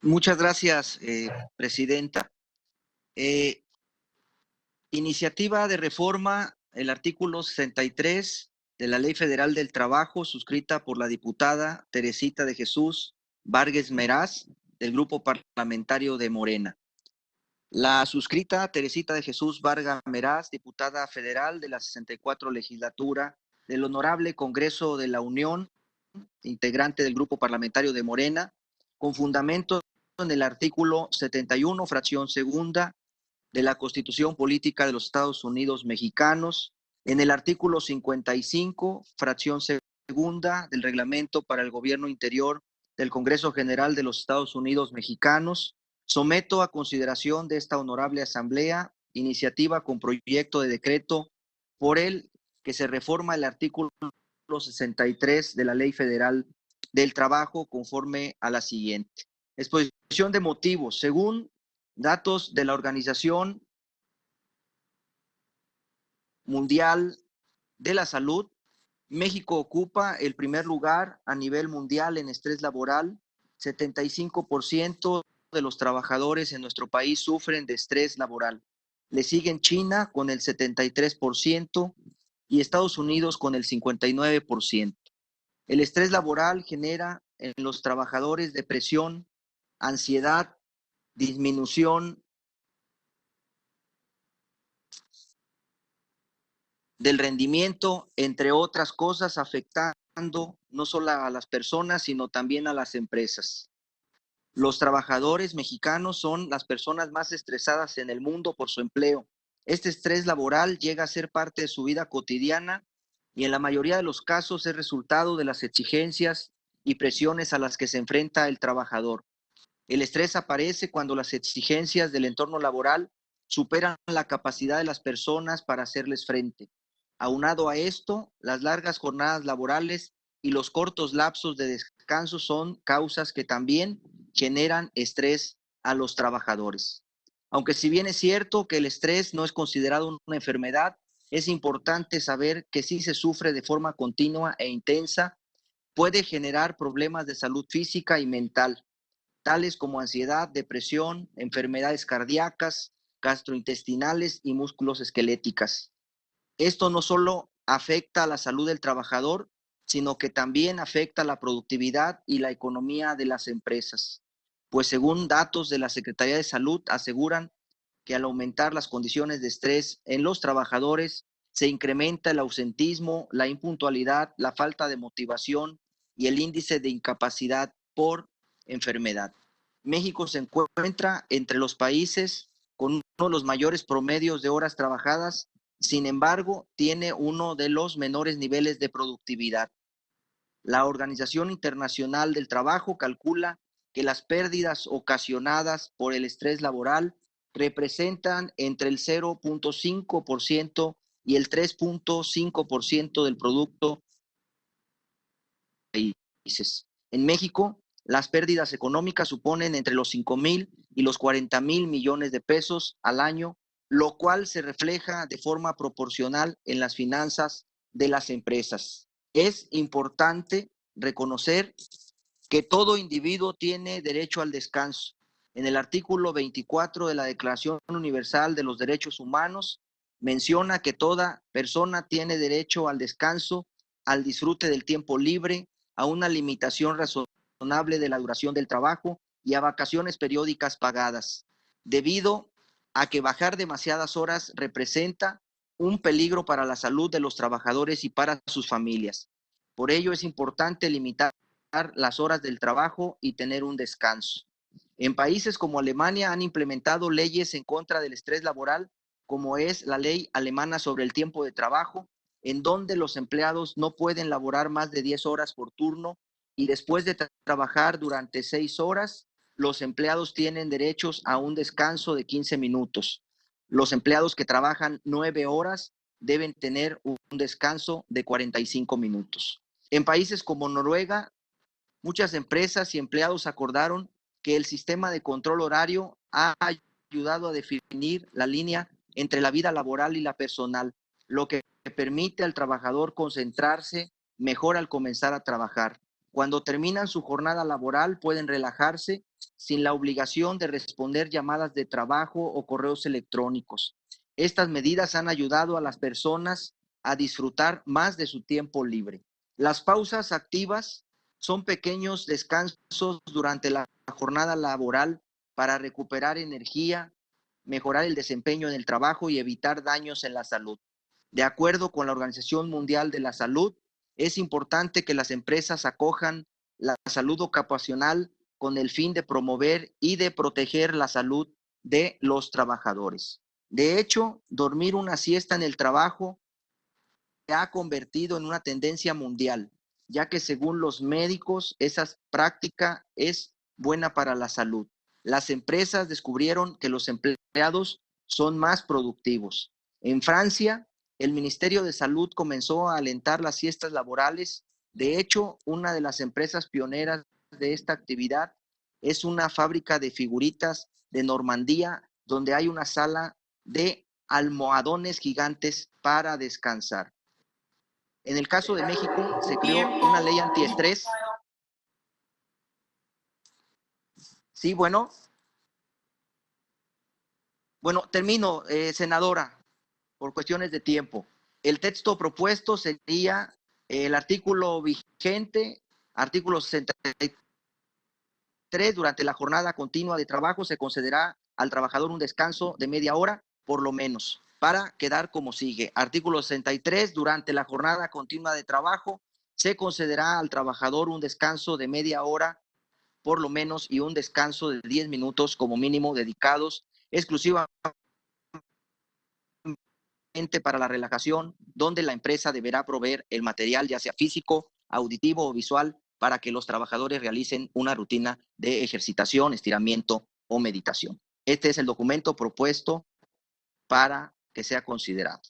Muchas gracias, Presidenta. Eh, Iniciativa de reforma, el artículo 63 de la Ley Federal del Trabajo, suscrita por la diputada Teresita de Jesús Vargas Meraz, del Grupo Parlamentario de Morena. La suscrita Teresita de Jesús Vargas Meraz, diputada federal de la 64 legislatura del Honorable Congreso de la Unión, integrante del Grupo Parlamentario de Morena, con fundamento en el artículo 71, fracción segunda, de la Constitución Política de los Estados Unidos Mexicanos, en el artículo 55, fracción segunda, del Reglamento para el Gobierno Interior del Congreso General de los Estados Unidos Mexicanos, someto a consideración de esta honorable Asamblea iniciativa con proyecto de decreto por el que se reforma el artículo 63 de la Ley Federal del Trabajo conforme a la siguiente. Exposición de motivos. Según datos de la Organización Mundial de la Salud, México ocupa el primer lugar a nivel mundial en estrés laboral. 75% de los trabajadores en nuestro país sufren de estrés laboral. Le siguen China con el 73% y Estados Unidos con el 59%. El estrés laboral genera en los trabajadores depresión, ansiedad, disminución del rendimiento, entre otras cosas, afectando no solo a las personas, sino también a las empresas. Los trabajadores mexicanos son las personas más estresadas en el mundo por su empleo. Este estrés laboral llega a ser parte de su vida cotidiana y en la mayoría de los casos es resultado de las exigencias y presiones a las que se enfrenta el trabajador. El estrés aparece cuando las exigencias del entorno laboral superan la capacidad de las personas para hacerles frente. Aunado a esto, las largas jornadas laborales y los cortos lapsos de descanso son causas que también generan estrés a los trabajadores. Aunque si bien es cierto que el estrés no es considerado una enfermedad, es importante saber que si se sufre de forma continua e intensa, puede generar problemas de salud física y mental, tales como ansiedad, depresión, enfermedades cardíacas, gastrointestinales y músculos esqueléticas. Esto no solo afecta a la salud del trabajador, sino que también afecta a la productividad y la economía de las empresas, pues según datos de la Secretaría de Salud aseguran que al aumentar las condiciones de estrés en los trabajadores, se incrementa el ausentismo, la impuntualidad, la falta de motivación y el índice de incapacidad por enfermedad. México se encuentra entre los países con uno de los mayores promedios de horas trabajadas. Sin embargo, tiene uno de los menores niveles de productividad. La Organización Internacional del Trabajo calcula que las pérdidas ocasionadas por el estrés laboral representan entre el 0.5% y el 3.5% del producto de países. En México, las pérdidas económicas suponen entre los 5,000 y los 40,000 millones de pesos al año, lo cual se refleja de forma proporcional en las finanzas de las empresas. Es importante reconocer que todo individuo tiene derecho al descanso. En el artículo 24 de la Declaración Universal de los Derechos Humanos menciona que toda persona tiene derecho al descanso, al disfrute del tiempo libre, a una limitación razonable de la duración del trabajo y a vacaciones periódicas pagadas, debido a que bajar demasiadas horas representa un peligro para la salud de los trabajadores y para sus familias. Por ello es importante limitar las horas del trabajo y tener un descanso. En países como Alemania han implementado leyes en contra del estrés laboral, como es la ley alemana sobre el tiempo de trabajo, en donde los empleados no pueden laborar más de 10 horas por turno y después de trabajar durante 6 horas, los empleados tienen derechos a un descanso de 15 minutos. Los empleados que trabajan 9 horas deben tener un descanso de 45 minutos. En países como Noruega, muchas empresas y empleados acordaron que el sistema de control horario ha ayudado a definir la línea entre la vida laboral y la personal, lo que permite al trabajador concentrarse mejor al comenzar a trabajar. Cuando terminan su jornada laboral, pueden relajarse sin la obligación de responder llamadas de trabajo o correos electrónicos. Estas medidas han ayudado a las personas a disfrutar más de su tiempo libre. Las pausas activas son pequeños descansos durante la jornada laboral para recuperar energía, mejorar el desempeño en el trabajo y evitar daños en la salud. De acuerdo con la Organización Mundial de la Salud, es importante que las empresas acojan la salud ocupacional con el fin de promover y de proteger la salud de los trabajadores. De hecho, dormir una siesta en el trabajo se ha convertido en una tendencia mundial, ya que según los médicos, esa práctica es buena para la salud. Las empresas descubrieron que los empleados son más productivos. En Francia, el Ministerio de Salud comenzó a alentar las siestas laborales. De hecho, una de las empresas pioneras de esta actividad es una fábrica de figuritas de Normandía, donde hay una sala de almohadones gigantes para descansar. En el caso de México, se creó una ley antiestrés. Sí, bueno, termino, senadora, por cuestiones de tiempo. El texto propuesto sería el artículo vigente, artículo 63, durante la jornada continua de trabajo se concederá al trabajador un descanso de media hora, por lo menos, para quedar como sigue. Artículo 63, durante la jornada continua de trabajo se concederá al trabajador un descanso de media hora, por lo menos, y un descanso de 10 minutos como mínimo dedicados exclusivamente para la relajación, donde la empresa deberá proveer el material, ya sea físico, auditivo o visual, para que los trabajadores realicen una rutina de ejercitación, estiramiento o meditación. Este es el documento propuesto para que sea considerado.